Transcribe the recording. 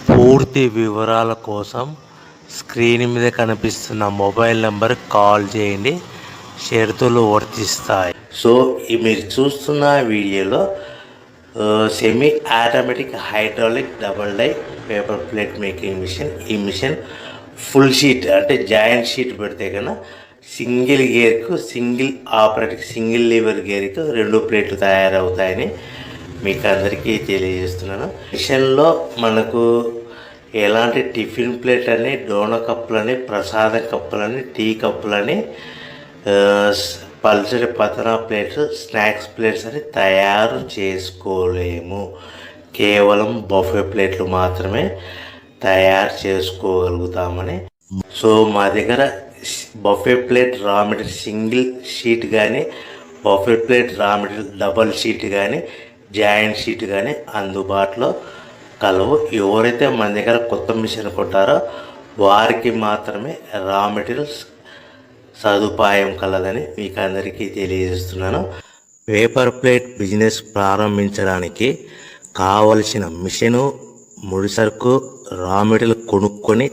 పూర్తి వివరాల కోసం స్క్రీన్ మీద కనిపిస్తున్న మొబైల్ నెంబర్ కాల్ చేయండి. షరతులు వర్తిస్తాయి. సో మీరు చూస్తున్న వీడియోలో semi automatic hydraulic double die paper plate making machine. ఈ మిషన్ ఫుల్ షీట్ అంటే జాయింట్ షీట్ పెడితే కన్నా సింగిల్ గేర్కు సింగిల్ ఆపరేటింగ్ సింగిల్ లీవర్ గేర్కు 2 ప్లేట్లు తయారవుతాయని మీకు అందరికీ తెలియజేస్తున్నాను. మిషన్లో మనకు ఎలాంటి టిఫిన్ ప్లేట్ అని, డోనా కప్పులని, ప్రసాదం కప్పులని, టీ కప్పులని, పల్చడి పతనా ప్లేట్స్, స్నాక్స్ ప్లేట్స్ అని తయారు చేసుకోలేము. కేవలం బఫే ప్లేట్లు మాత్రమే తయారు చేసుకోగలుగుతామని. సో మా దగ్గర buffet plate raw material single sheet కానీ, buffet plate raw material double sheet కానీ, జాయింట్ షీట్ కానీ అందుబాటులో కలవు. ఎవరైతే మన దగ్గర కొత్త మిషన్ కొంటారో వారికి మాత్రమే రా మెటీరియల్స్ సదుపాయం కలదని మీకు అందరికీ తెలియజేస్తున్నాను. పేపర్ ప్లేట్ బిజినెస్ ప్రారంభించడానికి కావలసిన మిషను, ముడిసరుకు, రా మెటీరియల్ కొనుక్కొని